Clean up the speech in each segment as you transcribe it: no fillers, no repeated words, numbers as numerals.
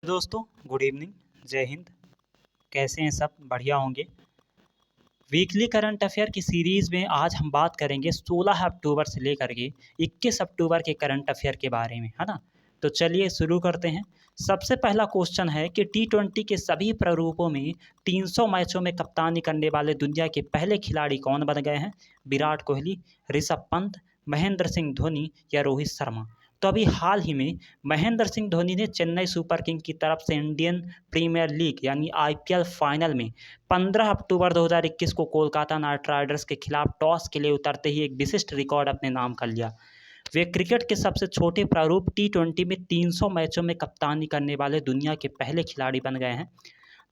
दोस्तों, good evening. जय हिंद। कैसे हैं सब? बढ़िया होंगे। वीकली करंट अफेयर की सीरीज़ में आज हम बात करेंगे 16 अक्टूबर से लेकर के 21 अक्टूबर के करंट अफेयर के बारे में, है ना। तो चलिए शुरू करते हैं। सबसे पहला क्वेश्चन है कि टी20 के सभी प्रारूपों में 300 मैचों में कप्तानी करने वाले दुनिया के पहले खिलाड़ी कौन बन गए हैं? विराट कोहली, ऋषभ पंत, महेंद्र सिंह धोनी या रोहित शर्मा? तो अभी हाल ही में महेंद्र सिंह धोनी ने चेन्नई सुपर किंग की तरफ से इंडियन प्रीमियर लीग यानी आईपीएल फाइनल में 15 अक्टूबर 2021 को कोलकाता नाइट राइडर्स के खिलाफ टॉस के लिए उतरते ही एक विशिष्ट रिकॉर्ड अपने नाम कर लिया। वे क्रिकेट के सबसे छोटे प्रारूप टी20 में 300 मैचों में कप्तानी करने वाले दुनिया के पहले खिलाड़ी बन गए हैं।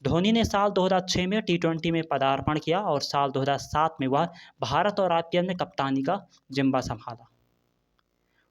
धोनी ने साल 2006 में टी20 में पदार्पण किया और साल 2007 में वह भारत और आईपीएल में कप्तानी का जिम्मा संभाला।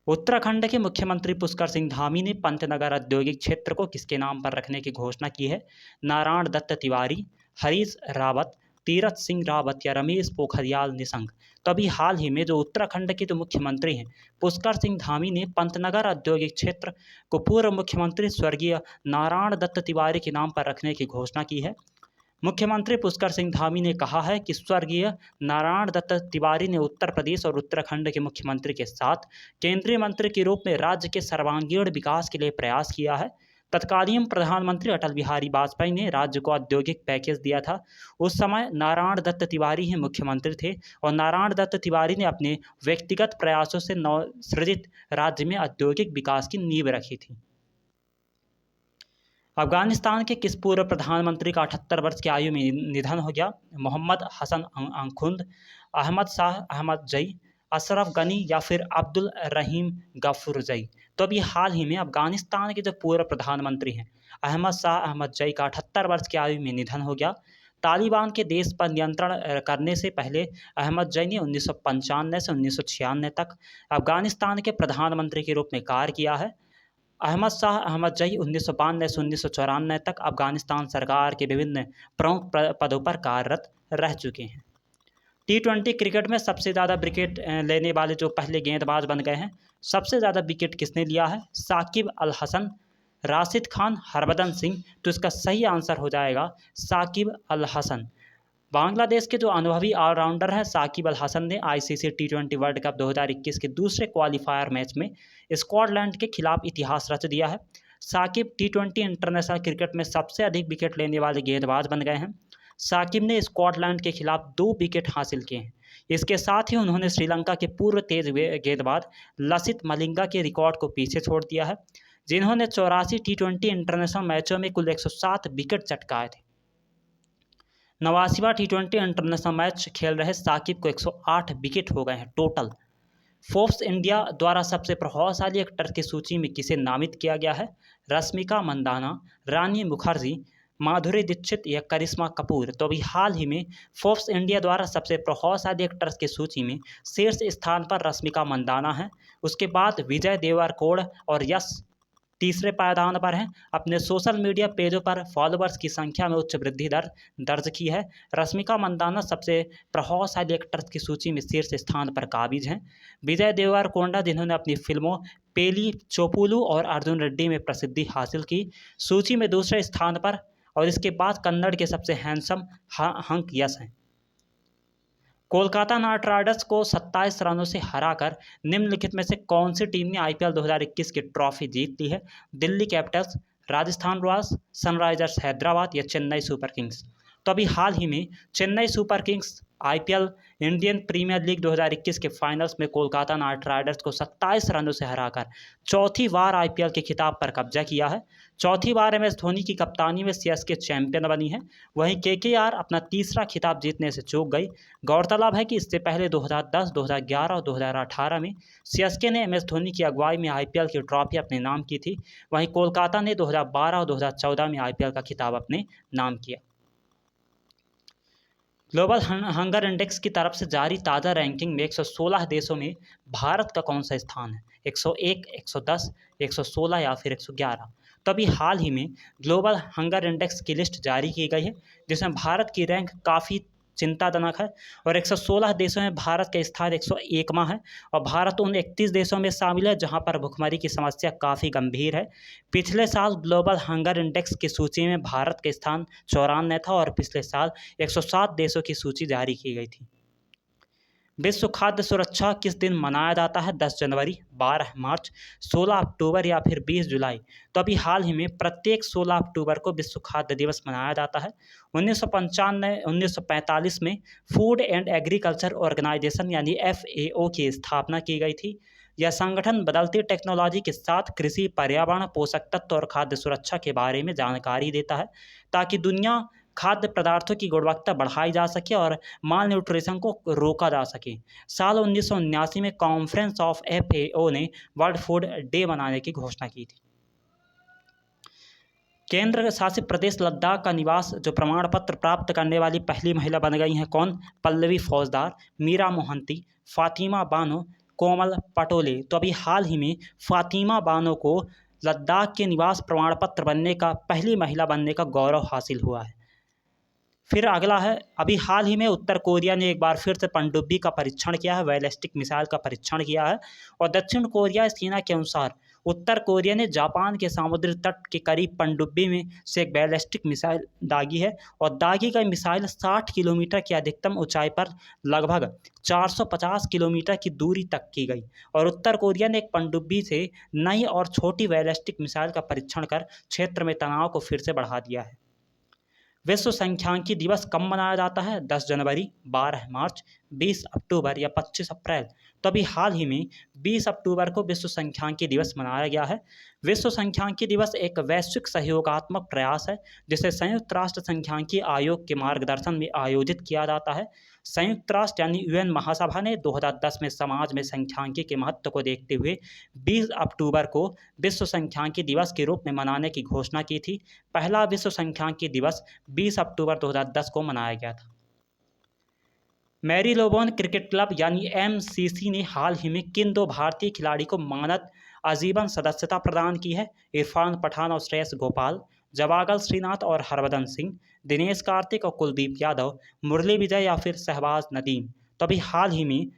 उत्तराखंड के मुख्यमंत्री पुष्कर सिंह धामी ने पंतनगर औद्योगिक क्षेत्र को किसके नाम पर रखने की घोषणा की है? नारायण दत्त तिवारी, हरीश रावत, तीरथ सिंह रावत या रमेश पोखरियाल निशंक? तो अभी हाल ही में जो उत्तराखंड के जो मुख्यमंत्री हैं पुष्कर सिंह धामी ने पंतनगर औद्योगिक क्षेत्र को पूर्व मुख्यमंत्री स्वर्गीय नारायण दत्त तिवारी के नाम पर रखने की घोषणा की है। मुख्यमंत्री पुष्कर सिंह धामी ने कहा है कि स्वर्गीय नारायण दत्त तिवारी ने उत्तर प्रदेश और उत्तराखंड के मुख्यमंत्री के साथ केंद्रीय मंत्री के रूप में राज्य के सर्वांगीण विकास के लिए प्रयास किया है। तत्कालीन प्रधानमंत्री अटल बिहारी वाजपेयी ने राज्य को औद्योगिक पैकेज दिया था। उस समय नारायण दत्त तिवारी ही मुख्यमंत्री थे और नारायण दत्त तिवारी ने अपने व्यक्तिगत प्रयासों से नवसृजित राज्य में औद्योगिक विकास की नींव रखी थी। अफगानिस्तान के किस पूर्व प्रधानमंत्री का 78 वर्ष की आयु में निधन हो गया? मोहम्मद हसन अंखुंद, अहमद शाह अहमद जई, अशरफ गनी या फिर अब्दुल रहीम गफूरजई? तो अभी हाल ही में अफगानिस्तान के जो पूर्व प्रधानमंत्री हैं अहमद शाह अहमद जई का 78 वर्ष की आयु में निधन हो गया। तालिबान के देश पर नियंत्रण करने से पहले अहमद जई ने 1995 से 1996 तक अफगानिस्तान के प्रधानमंत्री के रूप में कार्य किया है। अहमद शाह अहमद जई 1992 से 1994 तक अफगानिस्तान सरकार के विभिन्न प्रमुख पदों पर कार्यरत रह चुके हैं। टी20 क्रिकेट में सबसे ज़्यादा विकेट लेने वाले जो पहले गेंदबाज बन गए हैं, सबसे ज़्यादा विकेट किसने लिया है? साकिब अल हसन, राशिद खान, हरभजन सिंह? तो इसका सही आंसर हो जाएगा साकिब अल हसन। बांग्लादेश के जो अनुभवी ऑलराउंडर हैं साकिब अल हसन ने आईसीसी टी20 वर्ल्ड कप 2021 के दूसरे क्वालिफायर मैच में स्कॉटलैंड के खिलाफ इतिहास रच दिया है। साकिब टी20 इंटरनेशनल क्रिकेट में सबसे अधिक विकेट लेने वाले गेंदबाज बन गए हैं। साकिब ने स्कॉटलैंड के खिलाफ 2 विकेट हासिल किए हैं। इसके साथ ही उन्होंने श्रीलंका के पूर्व तेज गेंदबाज लसित मलिंगा के रिकॉर्ड को पीछे छोड़ दिया है, जिन्होंने 84 टी20 इंटरनेशनल मैचों में कुल 107 विकेट चटकाए थे। 89वां टी20 इंटरनेशनल मैच खेल रहे साकिब को 108 विकेट हो गए हैं टोटल। फोर्ब्स इंडिया द्वारा सबसे प्रभावशाली एक्टर की सूची में किसे नामित किया गया है? रश्मिका मंदाना, रानी मुखर्जी, माधुरी दीक्षित या करिश्मा कपूर? तो अभी हाल ही में फोर्ब्स इंडिया द्वारा सबसे प्रभावशाली एक्टर्स की सूची में शीर्ष स्थान पर रश्मिका मंदाना है। उसके बाद विजय देवरकोंडा और यश तीसरे पायदान पर हैं। अपने सोशल मीडिया पेजों पर फॉलोअर्स की संख्या में उच्च वृद्धि दर्ज की है। रश्मिका मंदाना सबसे प्रभावशाली एक्टर्स की सूची में शीर्ष स्थान पर काबिज हैं। विजय देवरकोंडा, जिन्होंने अपनी फिल्मों पेली चोपुलू और अर्जुन रेड्डी में प्रसिद्धि हासिल की, सूची में दूसरे स्थान पर। और इसके बाद कन्नड़ के सबसे हैंडसम हंक यश हैं। कोलकाता नाइट राइडर्स को 27 रनों से हराकर निम्नलिखित में से कौन सी टीम ने आईपीएल 2021 की ट्रॉफी जीत ली है? Delhi Capitals, Rajasthan Royals, Sunrisers Hyderabad या चेन्नई सुपर किंग्स? तो अभी हाल ही में Chennai Super Kings IPL Indian Premier League 2021 के फाइनल्स में कोलकाता नाइट राइडर्स को 27 रनों से हराकर चौथी बार आईपीएल के खिताब पर कब्जा किया है। चौथी बार एमएस धोनी की कप्तानी में सीएसके चैंपियन बनी है। वहीं केकेआर अपना तीसरा खिताब जीतने से चूक गई। गौरतलब है कि इससे पहले 2010, 2011 और 2018 में सीएसके ने एमएस धोनी की अगुवाई में आईपीएल की ट्रॉफी अपने नाम की थी। वहीं कोलकाता ने 2012 और 2014 में आईपीएल का खिताब अपने नाम किया। ग्लोबल हंगर इंडेक्स की तरफ से जारी ताज़ा रैंकिंग में 116 देशों में भारत का कौन सा स्थान है? 101, 110, 116 या फिर 111? तो अभी हाल ही में ग्लोबल हंगर इंडेक्स की लिस्ट जारी की गई है, जिसमें भारत की रैंक काफ़ी चिंताजनक है। और 116 देशों में भारत का स्थान 101वां है और भारत उन 31 देशों में शामिल है जहां पर भुखमरी की समस्या काफ़ी गंभीर है। पिछले साल ग्लोबल हंगर इंडेक्स की सूची में भारत का स्थान 94 था और पिछले साल 107 देशों की सूची जारी की गई थी। विश्व खाद्य सुरक्षा किस दिन मनाया जाता है? 10 जनवरी, 12 मार्च, 16 अक्टूबर या फिर 20 जुलाई। तो अभी हाल ही में प्रत्येक 16 अक्टूबर को विश्व खाद्य दिवस मनाया जाता है। 1945 में फूड एंड एग्रीकल्चर ऑर्गेनाइजेशन यानी FAO की स्थापना की गई थी। यह संगठन बदलती टेक्नोलॉजी के साथ कृषि, पर्यावरण, पोषक तत्व और खाद्य सुरक्षा के बारे में जानकारी देता है ताकि दुनिया खाद्य पदार्थों की गुणवत्ता बढ़ाई जा सके और माल न्यूट्रिशन को रोका जा सके। साल 1979 में कॉन्फ्रेंस ऑफ FAO ने वर्ल्ड फूड डे मनाने की घोषणा की थी। केंद्र शासित प्रदेश लद्दाख का निवास जो प्रमाण पत्र प्राप्त करने वाली पहली महिला बन गई हैं कौन? पल्लवी फौजदार, मीरा मोहंती, फातिमा बानो, कोमल पटोले। तो अभी हाल ही में फातिमा बानो को लद्दाख के निवास प्रमाण पत्र बनने का पहली महिला बनने का गौरव हासिल हुआ है। फिर अगला है, अभी हाल ही में उत्तर कोरिया ने एक बार फिर से पनडुब्बी का परीक्षण किया है, बैलिस्टिक मिसाइल का परीक्षण किया है। और दक्षिण कोरिया सेना के अनुसार उत्तर कोरिया ने जापान के समुद्री तट के करीब पनडुब्बी में से एक बैलिस्टिक मिसाइल दागी है और दागी गई मिसाइल 60 किलोमीटर की अधिकतम ऊंचाई पर लगभग 450 किलोमीटर की दूरी तक की गई। और उत्तर कोरिया ने एक पनडुब्बी से नई और छोटी बैलिस्टिक मिसाइल का परीक्षण कर क्षेत्र में तनाव को फिर से बढ़ा दिया है। विश्व सांख्यिकी दिवस कब मनाया जाता है? 10 जनवरी, 12 मार्च, 20 अक्टूबर या 25 अप्रैल। तो अभी हाल ही में 20 अक्टूबर को विश्व सांख्यिकी दिवस मनाया गया है। विश्व सांख्यिकी दिवस एक वैश्विक सहयोगात्मक प्रयास है जिसे संयुक्त राष्ट्र सांख्यिकी आयोग के मार्गदर्शन में आयोजित किया जाता है। संयुक्त राष्ट्र यानी UN महासभा ने 2010 में समाज में सांख्यिकी के महत्व को देखते हुए 20 अक्टूबर को विश्व सांख्यिकी दिवस के रूप में मनाने की घोषणा की थी। पहला विश्व सांख्यिकी दिवस 20 अक्टूबर 2010 को मनाया गया था। मैरीलोबॉन क्रिकेट क्लब यानी MCC ने हाल ही में किन दो भारतीय खिलाड़ी को मानद आजीवन सदस्यता प्रदान की है? इरफान पठान और श्रेयस गोपाल, जवागल श्रीनाथ और हरभजन सिंह, दिनेश कार्तिक और कुलदीप यादव, मुरली विजय या फिर शहबाज नदीम। तो अभी हाल ही में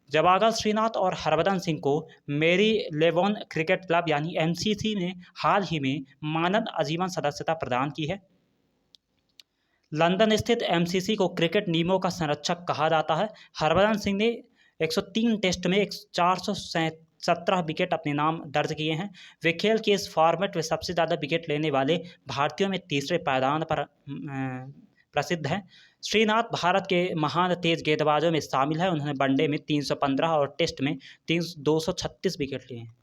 जवागल श्रीनाथ और हरभजन सिंह को मैरीलेबॉन क्रिकेट क्लब यानी MCC ने हाल ही में मानद आजीवन सदस्यता प्रदान की है। लंदन स्थित MCC को क्रिकेट नियमों का संरक्षक कहा जाता है। हरभजन सिंह ने 103 टेस्ट में 417 विकेट अपने नाम दर्ज किए हैं। वे खेल के इस फॉर्मेट में सबसे ज़्यादा विकेट लेने वाले भारतीयों में तीसरे पायदान पर प्रसिद्ध हैं। श्रीनाथ भारत के महान तेज गेंदबाजों में शामिल है। उन्होंने वनडे में 315 और टेस्ट में 236 विकेट लिए हैं।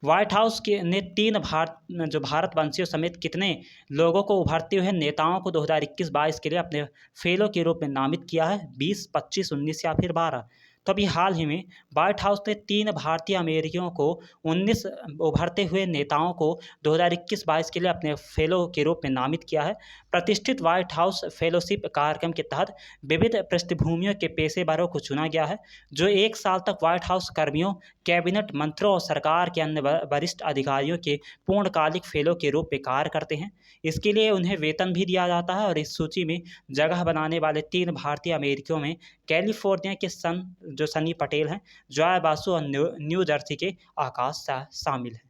व्हाइट हाउस के ने भारतवंशियों समेत कितने लोगों को उभरते हुए नेताओं को 2021-22 के लिए अपने फेलो के रूप में नामित किया है? 20, 25, 19 या फिर 12। तो अभी हाल ही में व्हाइट हाउस ने 3 भारतीय अमेरिकियों को 19 उभरते हुए नेताओं को 2021-22 के लिए अपने फेलो के रूप में नामित किया है। प्रतिष्ठित व्हाइट हाउस फेलोशिप कार्यक्रम के तहत विविध पृष्ठभूमियों के पेशेवरों को चुना गया है जो 1 साल तक व्हाइट हाउस कर्मियों, कैबिनेट मंत्रियों और सरकार के अन्य वरिष्ठ अधिकारियों के पूर्णकालिक फेलो के रूप में कार्य करते हैं। इसके लिए उन्हें वेतन भी दिया जाता है। और इस सूची में जगह बनाने वाले 3 भारतीय अमेरिकियों में कैलिफोर्निया के सनी पटेल हैं, जॉय बासु और न्यू जर्सी के आकाश शाह शामिल हैं।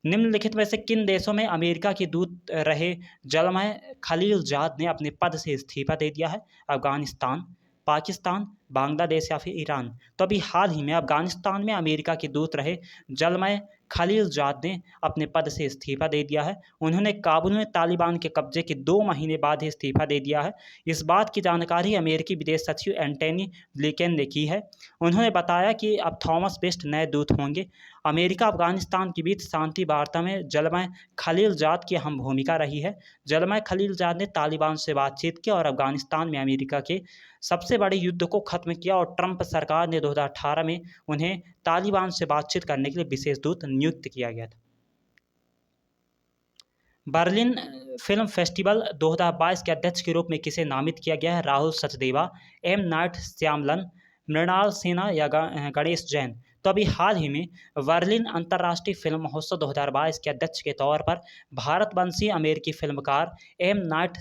निम्नलिखित में से किन देशों में अमेरिका के दूत रहे जलमय खलीलजाद ने अपने पद से इस्तीफा दे दिया है? अफगानिस्तान, पाकिस्तान, बांग्लादेश या फिर ईरान। तो अभी हाल ही में अफगानिस्तान में अमेरिका के दूत रहे जलमय खलीलजाद ने अपने पद से इस्तीफा दे दिया है। उन्होंने काबुल में तालिबान के कब्जे के 2 महीने बाद ही इस्तीफा दे दिया है। इस बात की जानकारी अमेरिकी विदेश सचिव एंटनी ब्लिंकन ने की है। उन्होंने बताया कि अब थॉमस वेस्ट नए दूत होंगे। अमेरिका अफगानिस्तान के बीच शांति वार्ता में जलमय खलीलजाद की अहम भूमिका रही है। जलमय खलीलजाद ने तालिबान से बातचीत की और अफगानिस्तान में अमेरिका के सबसे बड़े युद्ध को खत्म किया और ट्रंप सरकार ने 2018 में उन्हें तालिबान से बातचीत करने के लिए विशेष दूत नियुक्त किया गया था। बर्लिन फिल्म फेस्टिवल 2022 के अध्यक्ष के रूप में किसे नामित किया गया है? राहुल सचदेवा, M. नाइट श्यामलन, मृणाल सिन्हा या गणेश जैन। तो अभी हाल ही में बर्लिन अंतर्राष्ट्रीय फिल्म महोत्सव 2022 के अध्यक्ष के तौर पर भारतवंशी अमेरिकी फिल्मकार M. नाइट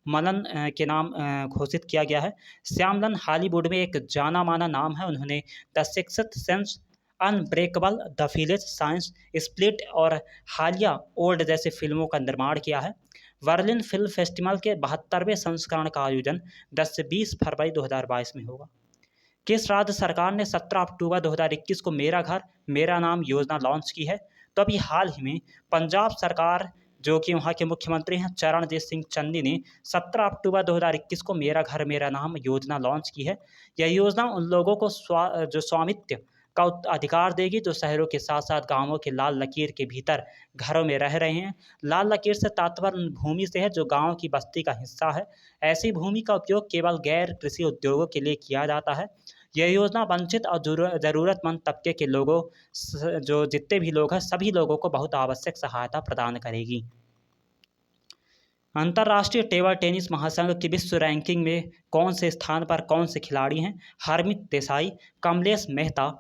मलन के नाम घोषित किया गया है। श्यामलन हॉलीवुड में एक जाना माना नाम है। उन्होंने the sixth sense, unbreakable, the village, science, split और हालिया ओल्ड जैसे फिल्मों का निर्माण किया है। बर्लिन फिल्म फेस्टिवल के 72वें संस्करण का आयोजन 10 से 20 फरवरी 2022 में होगा। किस राज्य सरकार ने 17 अक्टूबर 2021 को मेरा घर मेरा नाम योजना लॉन्च की है? तो अभी हाल ही में पंजाब सरकार, जो कि वहाँ के मुख्यमंत्री हैं चरणजीत सिंह चन्नी, ने 17 अक्टूबर 2021 को मेरा घर मेरा नाम योजना लॉन्च की है। यह योजना उन लोगों को जो स्वामित्व का अधिकार देगी जो शहरों के साथ साथ गांवों के लाल लकीर के भीतर घरों में रह रहे हैं। लाल लकीर से तात्पर्य उन भूमि से है जो गांव की बस्ती का हिस्सा है। ऐसी भूमि का उपयोग केवल गैर कृषि उद्योगों के लिए किया जाता है। यह योजना वंचित और ज़रूरतमंद तबके के लोगों, जो जितने भी लोग हैं, सभी लोगों को बहुत आवश्यक सहायता प्रदान करेगी। अंतर्राष्ट्रीय टेबल टेनिस महासंघ की विश्व रैंकिंग में कौन से स्थान पर कौन से खिलाड़ी हैं? हरमीत देसाई, कमलेश मेहता,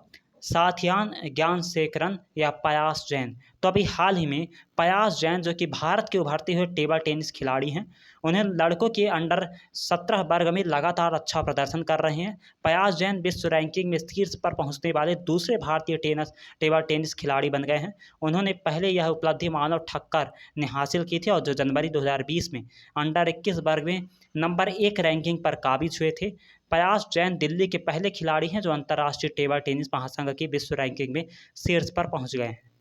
साथियान ज्ञानशेखरन या पयास जैन? तो अभी हाल ही में पयास जैन, जो कि भारत के उभरते हुए टेबल टेनिस खिलाड़ी हैं, उन्हें लड़कों के अंडर 17 वर्ग में लगातार अच्छा प्रदर्शन कर रहे हैं। पयास जैन विश्व रैंकिंग में शीर्ष पर पहुंचने वाले दूसरे भारतीय टेबल टेनिस खिलाड़ी बन गए हैं। उन्होंने पहले यह उपलब्धि मानव ठक्कर ने हासिल की थी और जो जनवरी 2020 में अंडर 21 वर्ग में नंबर 1 रैंकिंग पर काबिज हुए थे। पयास जैन दिल्ली के पहले खिलाड़ी हैं जो अंतर्राष्ट्रीय टेबल टेनिस महासंघ की विश्व रैंकिंग में शीर्ष पर पहुंच गए हैं।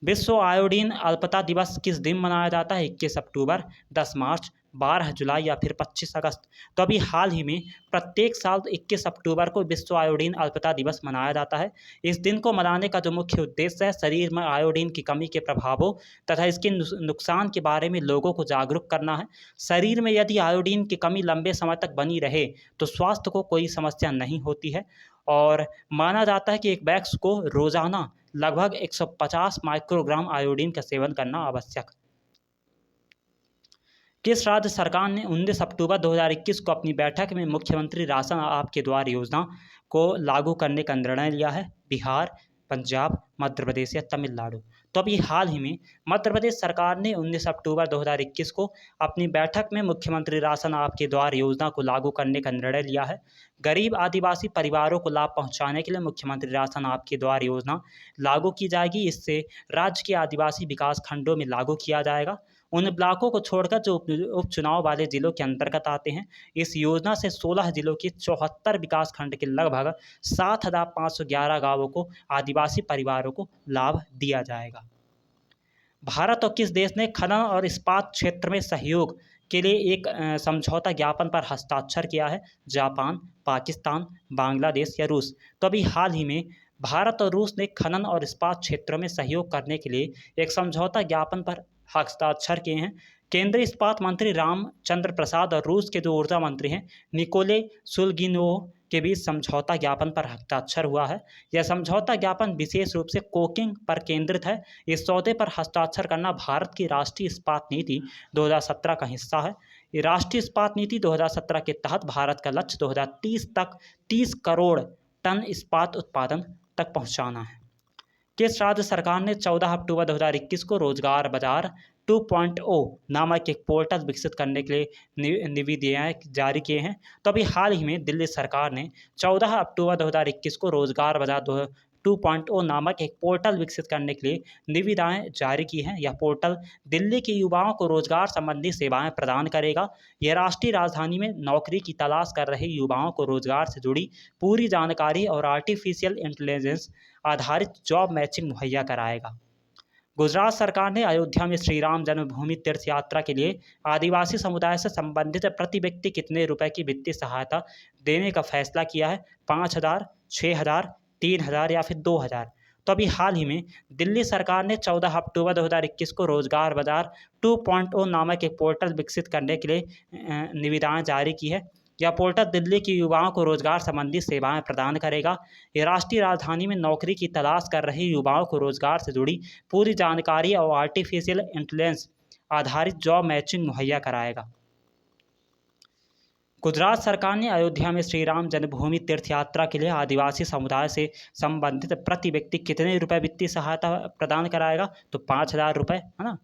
विश्व आयोडीन अल्पता दिवस किस दिन मनाया जाता है? 21 अक्टूबर, 10 मार्च, 12 जुलाई या फिर 25 अगस्त? तो अभी हाल ही में प्रत्येक साल 21 अक्टूबर को विश्व आयोडीन अल्पता दिवस मनाया जाता है। इस दिन को मनाने का जो मुख्य उद्देश्य है शरीर में आयोडीन की कमी के प्रभावों तथा इसके नुकसान के बारे में लोगों को जागरूक करना है। शरीर में यदि आयोडीन की कमी लंबे समय तक बनी रहे तो स्वास्थ्य को कोई समस्या नहीं होती है और माना जाता है कि एक व्यक्ति को रोजाना लगभग 150 माइक्रोग्राम आयोडीन का सेवन करना आवश्यक। किस राज्य सरकार ने 19 अक्टूबर 2021 को अपनी बैठक में मुख्यमंत्री राशन आपके द्वार योजना को लागू करने का निर्णय लिया है? बिहार, पंजाब, मध्य प्रदेश या तमिलनाडु? तो अभी हाल ही में मध्य प्रदेश सरकार ने 19 अक्टूबर 2021 को अपनी बैठक में मुख्यमंत्री राशन आपके द्वार योजना को लागू करने का निर्णय लिया है। गरीब आदिवासी परिवारों को लाभ पहुंचाने के लिए मुख्यमंत्री राशन आपके द्वार योजना लागू की जाएगी। इससे राज्य के आदिवासी विकास खंडों में लागू किया जाएगा। उन ब्लॉकों को छोड़कर जो उपचुनाव वाले जिलों के अंतर्गत आते हैं। इस योजना से 16 जिलों के 74 विकास खंड के लगभग 7,511 गाँवों को आदिवासी परिवारों को लाभ दिया जाएगा। भारत और किस देश ने खनन और इस्पात क्षेत्र में सहयोग के लिए एक समझौता ज्ञापन पर हस्ताक्षर किया है? जापान, पाकिस्तान, बांग्लादेश या रूस? तो अभी हाल ही में भारत और रूस ने खनन और इस्पात क्षेत्रों में सहयोग करने के लिए एक समझौता ज्ञापन पर हस्ताक्षर किए हैं। केंद्रीय इस्पात मंत्री रामचंद्र प्रसाद और रूस के जो ऊर्जा मंत्री हैं निकोले सुल्गिनोव के बीच समझौता ज्ञापन पर हस्ताक्षर हुआ है। यह समझौता ज्ञापन विशेष रूप से कोकिंग पर केंद्रित है। इस सौदे पर हस्ताक्षर करना भारत की राष्ट्रीय इस्पात नीति 2017 का हिस्सा है। ये राष्ट्रीय इस्पात नीति 2017 के तहत भारत का लक्ष्य 2030 तक 30 करोड़ टन इस्पात उत्पादन तक पहुंचाना है। किस राज्य सरकार ने 14 अक्टूबर 2021 को रोजगार बाजार 2.0 नामक एक पोर्टल विकसित करने के लिए निविदाएँ जारी किए हैं? तो अभी हाल ही में दिल्ली सरकार ने 14 अक्टूबर 2021 को रोजगार बाजार 2.0 नामक एक पोर्टल विकसित करने के लिए निविदाएँ जारी की हैं। यह पोर्टल दिल्ली के युवाओं को रोजगार संबंधी सेवाएं प्रदान करेगा। यह राष्ट्रीय राजधानी में नौकरी की तलाश कर रहे युवाओं को रोजगार से जुड़ी पूरी जानकारी और आर्टिफिशियल इंटेलिजेंस आधारित जॉब मैचिंग मुहैया कराएगा। गुजरात सरकार ने अयोध्या में श्री राम जन्मभूमि तीर्थ यात्रा के लिए आदिवासी समुदाय से संबंधित प्रति व्यक्ति कितने रुपए की वित्तीय सहायता देने का फैसला किया है? 5,000, 6,000, 3,000 या फिर 2,000? तो अभी हाल ही में दिल्ली सरकार ने 14 अक्टूबर 2021 को रोजगार बाजार 2.0 नामक एक पोर्टल विकसित करने के लिए निविदाएँ जारी की है। यह पोर्टल दिल्ली के युवाओं को रोजगार संबंधी सेवाएं प्रदान करेगा। ये राष्ट्रीय राजधानी में नौकरी की तलाश कर रहे युवाओं को रोजगार से जुड़ी पूरी जानकारी और आर्टिफिशियल इंटेलिजेंस आधारित जॉब मैचिंग मुहैया कराएगा। गुजरात सरकार ने अयोध्या में श्री राम जन्मभूमि तीर्थ यात्रा के लिए आदिवासी समुदाय से संबंधित प्रति व्यक्ति कितने रुपए वित्तीय सहायता प्रदान कराएगा? तो 5,000 रुपये, है ना।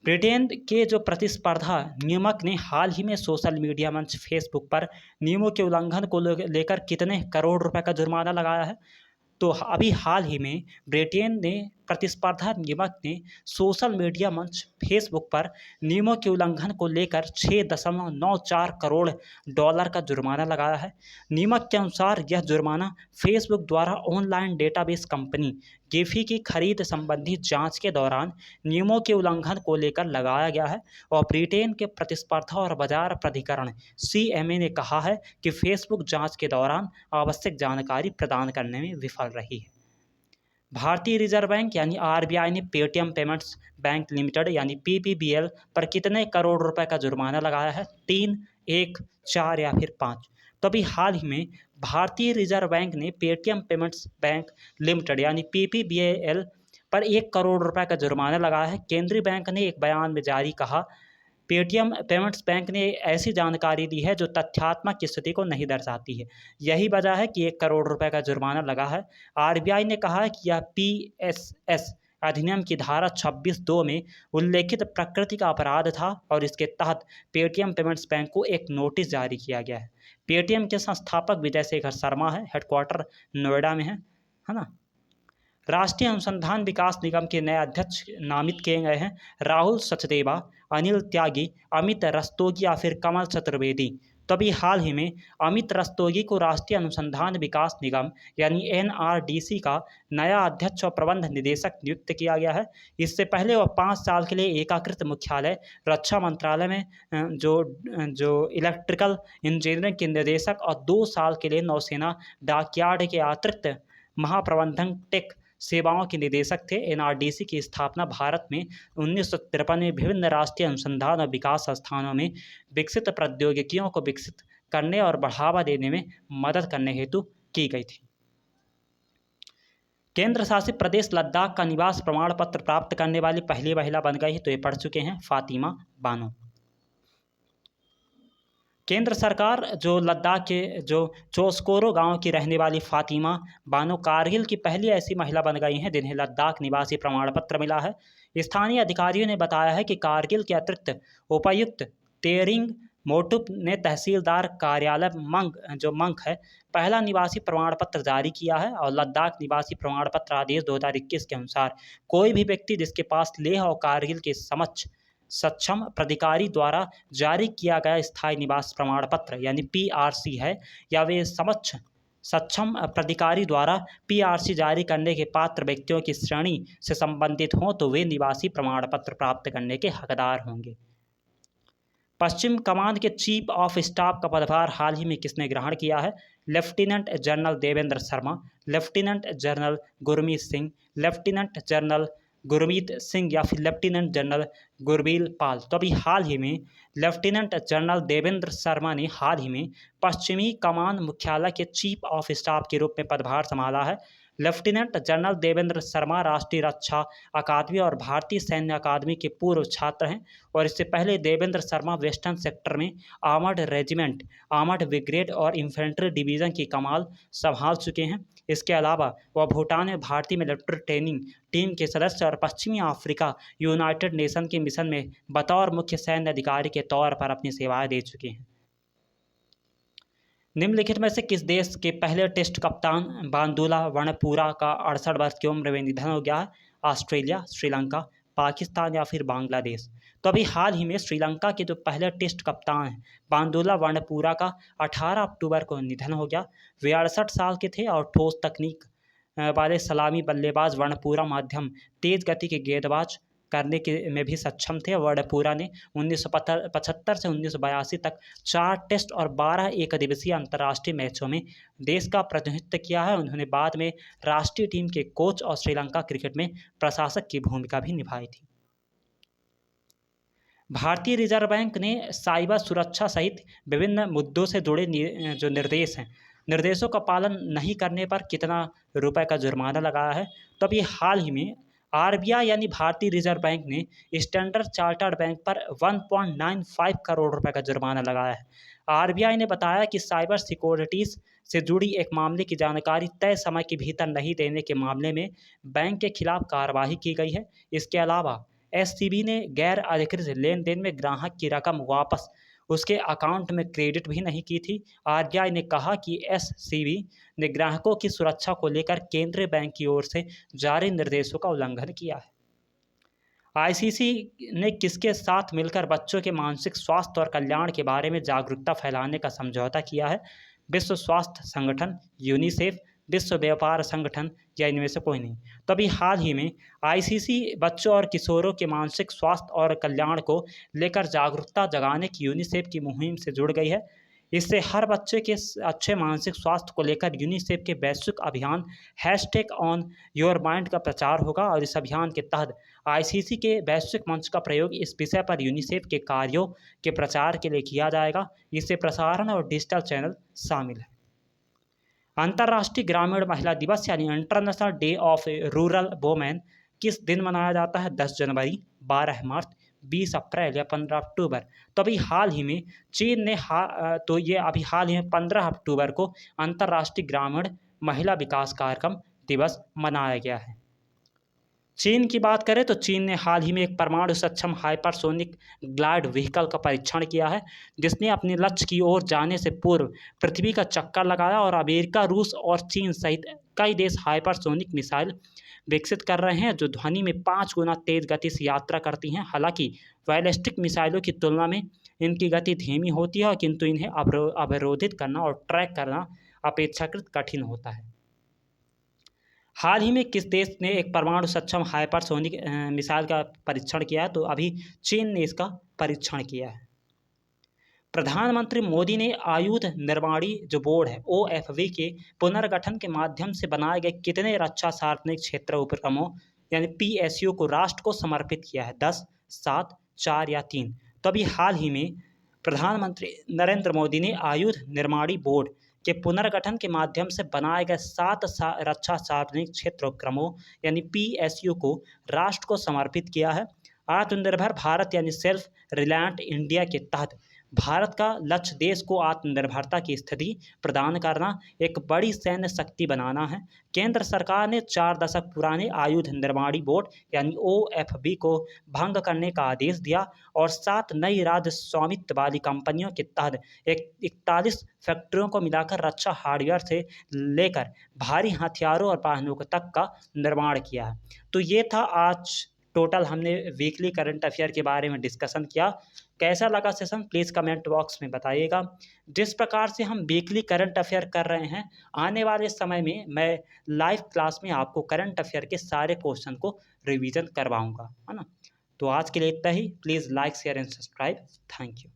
ब्रिटेन के जो प्रतिस्पर्धा नियामक ने हाल ही में सोशल मीडिया मंच फेसबुक पर नियमों के उल्लंघन को लेकर कितने करोड़ रुपए का जुर्माना लगाया है? तो अभी हाल ही में ब्रिटेन ने प्रतिस्पर्धा नियामक ने सोशल मीडिया मंच फेसबुक पर नियमों के उल्लंघन को लेकर 6.94 करोड़ डॉलर का जुर्माना लगाया है। नियामक के अनुसार यह जुर्माना फेसबुक द्वारा ऑनलाइन डेटाबेस कंपनी गेफी की खरीद संबंधी जांच के दौरान नियमों के उल्लंघन को लेकर लगाया गया है और ब्रिटेन के प्रतिस्पर्धा और बाजार प्राधिकरण सीएमए ने कहा है कि फेसबुक जांच के दौरान आवश्यक जानकारी प्रदान करने में विफल रही है। भारतीय रिजर्व बैंक यानी आरबीआई ने पेटीएम पेमेंट्स बैंक लिमिटेड यानी पीपीबीएल पर कितने करोड़ रुपए का जुर्माना लगाया है? 3, 1, 4 या फिर 5? तो अभी हाल ही में भारतीय रिजर्व बैंक ने पेटीएम पेमेंट्स बैंक लिमिटेड यानी पीपीबीएल पर 1 करोड़ रुपए का जुर्माना लगाया है। केंद्रीय बैंक ने एक बयान में जारी कहा, पेटीएम पेमेंट्स बैंक ने ऐसी जानकारी दी है जो तथ्यात्मक स्थिति को नहीं दर्शाती है। यही वजह है कि 1 करोड़ रुपए का जुर्माना लगा है। आरबीआई ने कहा है कि यह पीएसएस अधिनियम की धारा 26(2) में उल्लेखित प्रकृति का अपराध था और इसके तहत पेटीएम पेमेंट्स बैंक को एक नोटिस जारी किया गया है। पेटीएम के संस्थापक विजय शेखर शर्मा है, हेडक्वार्टर नोएडा में है ना। राष्ट्रीय अनुसंधान विकास निगम के नए अध्यक्ष नामित किए गए हैं राहुल सचदेवा, अनिल त्यागी, अमित रस्तोगी या फिर कमल चतुर्वेदी। तो अभी हाल ही में अमित रस्तोगी को राष्ट्रीय अनुसंधान विकास निगम यानी एनआरडीसी का नया अध्यक्ष और प्रबंध निदेशक नियुक्त किया गया है। इससे पहले वह 5 साल के लिए एकीकृत मुख्यालय रक्षा मंत्रालय में जो इलेक्ट्रिकल इंजीनियरिंग के निदेशक और 2 साल के लिए नौसेना डॉकयार्ड के अतिरिक्त महाप्रबंधक टेक सेवाओं के निदेशक थे। एनआरडीसी की स्थापना भारत में 1953 में विभिन्न राष्ट्रीय अनुसंधान और विकास संस्थानों में विकसित प्रौद्योगिकियों को विकसित करने और बढ़ावा देने में मदद करने हेतु की गई थी। केंद्र शासित प्रदेश लद्दाख का निवास प्रमाण पत्र प्राप्त करने वाली पहली महिला बन गई है। तो ये पढ़ चुके हैं फातिमा बानो। केंद्र सरकार जो लद्दाख के जो चोस्कोरो गांव की रहने वाली फातिमा बानो कारगिल की पहली ऐसी महिला बन गई हैं जिन्हें लद्दाख निवासी प्रमाण पत्र मिला है। स्थानीय अधिकारियों ने बताया है कि कारगिल के अतिरिक्त उपायुक्त तेरिंग मोटुप ने तहसीलदार कार्यालय मंग है पहला निवासी प्रमाण पत्र जारी किया है और लद्दाख निवासी प्रमाण पत्र आदेश 2021 के अनुसार कोई भी व्यक्ति जिसके पास लेह और कारगिल के सक्षम प्राधिकारी द्वारा जारी किया गया स्थायी निवास प्रमाण पत्र यानी पीआरसी है या वे सक्षम प्राधिकारी द्वारा पीआरसी जारी करने के पात्र व्यक्तियों की श्रेणी से संबंधित हों तो वे निवासी प्रमाण पत्र प्राप्त करने के हकदार होंगे। पश्चिम कमान के चीफ ऑफ स्टाफ का पदभार हाल ही में किसने ग्रहण किया है? Lieutenant general Devendra Sharma, lieutenant general Gurmeet Singh, lieutenant general Gurmeet Singh या फिर लेफ्टिनेंट जनरल गुरबील पाल। तो अभी हाल ही में लेफ्टिनेंट जनरल देवेंद्र शर्मा ने हाल ही में पश्चिमी कमान मुख्यालय के चीफ ऑफ स्टाफ के रूप में पदभार संभाला है। लेफ्टिनेंट जनरल देवेंद्र शर्मा राष्ट्रीय रक्षा अकादमी और भारतीय सैन्य अकादमी के पूर्व छात्र हैं और इससे पहले देवेंद्र शर्मा वेस्टर्न सेक्टर में आर्मर्ड रेजिमेंट, आर्मर्ड ब्रिगेड और इन्फेंट्री डिवीज़न की कमान संभाल चुके हैं। इसके अलावा वह भूटान में भारतीय मिलिट्री ट्रेनिंग टीम के सदस्य और पश्चिमी अफ्रीका यूनाइटेड नेशन के मिशन में बतौर मुख्य सैन्य अधिकारी के तौर पर अपनी सेवाएं दे चुके हैं। निम्नलिखित में से किस देश के पहले टेस्ट कप्तान बांदुला वनपुरा का 68 वर्ष की उम्र में निधन हो गया है? ऑस्ट्रेलिया, श्रीलंका, पाकिस्तान या फिर बांग्लादेश। तो अभी हाल ही में श्रीलंका के जो पहले टेस्ट कप्तान हैं बांदुला वनपुरा का 18 अक्टूबर को निधन हो गया। वे 68 साल के थे और ठोस तकनीक वाले सलामी बल्लेबाज वनपुरा मध्यम तेज गति के गेंदबाज करने के में भी सक्षम थे। वनपुरा ने 1975 से 1982 तक 4 टेस्ट और 12 एकदिवसीय अंतर्राष्ट्रीय मैचों में देश का प्रतिनिधित्व किया है। उन्होंने बाद में राष्ट्रीय टीम के कोच और श्रीलंका क्रिकेट में प्रशासक की भूमिका भी निभाई थी। भारतीय रिजर्व बैंक ने साइबर सुरक्षा सहित विभिन्न मुद्दों से जुड़े जो निर्देशों का पालन नहीं करने पर कितना रुपए का जुर्माना लगाया है? तो अभी हाल ही में आरबीआई यानी भारतीय रिजर्व बैंक ने स्टैंडर्ड चार्टर्ड बैंक पर 1.95 करोड़ रुपए का जुर्माना लगाया है। आरबीआई ने बताया कि साइबर सिक्योरिटीज़ से जुड़ी एक मामले की जानकारी तय समय के भीतर नहीं देने के मामले में बैंक के खिलाफ कार्रवाई की गई है। इसके अलावा एससीबी ने गैर अधिकृत लेन देन में ग्राहक की रकम वापस उसके अकाउंट में क्रेडिट भी नहीं की थी। आरबीआई ने कहा कि एससीबी ने ग्राहकों की सुरक्षा को लेकर केंद्रीय बैंक की ओर से जारी निर्देशों का उल्लंघन किया है। आईसीसी ने किसके साथ मिलकर बच्चों के मानसिक स्वास्थ्य और कल्याण के बारे में जागरूकता फैलाने का समझौता किया है? विश्व स्वास्थ्य संगठन, यूनिसेफ, विश्व व्यापार संगठन या इनमें से कोई नहीं। तो अभी हाल ही में आईसीसी बच्चों और किशोरों के मानसिक स्वास्थ्य और कल्याण को लेकर जागरूकता जगाने की यूनिसेफ की मुहिम से जुड़ गई है। इससे हर बच्चे के अच्छे मानसिक स्वास्थ्य को लेकर यूनिसेफ के वैश्विक अभियान हैशटैग ऑन योर माइंड का प्रचार होगा और इस अभियान के तहत आईसीसी के वैश्विक मंच का प्रयोग इस विषय पर यूनिसेफ के कार्यों के प्रचार के लिए किया जाएगा। इससे प्रसारण और डिजिटल चैनल शामिल है। अंतर्राष्ट्रीय ग्रामीण महिला दिवस यानी international day of rural women किस दिन मनाया जाता है? 10 जनवरी, 12 मार्च, 20 अप्रैल या 15 अक्टूबर। तो अभी हाल ही में चीन ने तो ये अभी हाल ही में 15 अक्टूबर को अंतर्राष्ट्रीय ग्रामीण महिला विकास कार्यक्रम दिवस मनाया गया है। चीन की बात करें तो चीन ने हाल ही में एक परमाणु सक्षम हाइपरसोनिक ग्लाइड व्हीकल का परीक्षण किया है, जिसने अपने लक्ष्य की ओर जाने से पूर्व पृथ्वी का चक्कर लगाया। और अमेरिका, रूस और चीन सहित कई देश हाइपरसोनिक मिसाइल विकसित कर रहे हैं जो ध्वनि में 5 गुना तेज गति से यात्रा करती हैं। हालांकि बैलिस्टिक मिसाइलों की तुलना में इनकी गति धीमी होती है, किंतु इन्हें अवरोधित करना और ट्रैक करना अपेक्षाकृत कठिन होता है। हाल ही में किस देश ने एक परमाणु सक्षम हाइपरसोनिक मिसाइल का परीक्षण किया है? तो अभी चीन ने इसका परीक्षण किया है। प्रधानमंत्री मोदी ने आयुध निर्माणी जो बोर्ड है ओएफबी के पुनर्गठन के माध्यम से बनाए गए कितने रक्षा सार्वजनिक क्षेत्र उपक्रमों यानी पीएसयू को राष्ट्र को समर्पित किया है? 10, 7, 4 या 3। तो अभी हाल ही में प्रधानमंत्री नरेंद्र मोदी ने आयुध निर्माणी बोर्ड के पुनर्गठन के माध्यम से बनाए गए 7 रक्षा सार्वजनिक क्षेत्र उपक्रमों यानी पीएसयू को राष्ट्र को समर्पित किया है। आत्मनिर्भर भारत यानी सेल्फ रिलायंट इंडिया के तहत भारत का लक्ष्य देश को आत्मनिर्भरता की स्थिति प्रदान करना, एक बड़ी सैन्य शक्ति बनाना है। केंद्र सरकार ने 4 दशक पुराने आयुध निर्माणी बोर्ड यानी ओएफबी को भंग करने का आदेश दिया और 7 नई राज्य स्वामित्व वाली कंपनियों के तहत 41 फैक्ट्रियों को मिलाकर रक्षा हार्डवेयर से लेकर भारी हथियारों और वाहनों तक का निर्माण किया है। तो ये था आज टोटल हमने वीकली करंट अफेयर के बारे में डिस्कशन किया। कैसा लगा सेशन प्लीज़ कमेंट बॉक्स में बताइएगा। जिस प्रकार से हम वीकली करंट अफेयर कर रहे हैं, आने वाले समय में मैं लाइव क्लास में आपको करंट अफेयर के सारे क्वेश्चन को रिवीजन करवाऊंगा, है ना। तो आज के लिए इतना ही। Please like, share and subscribe. Thank you.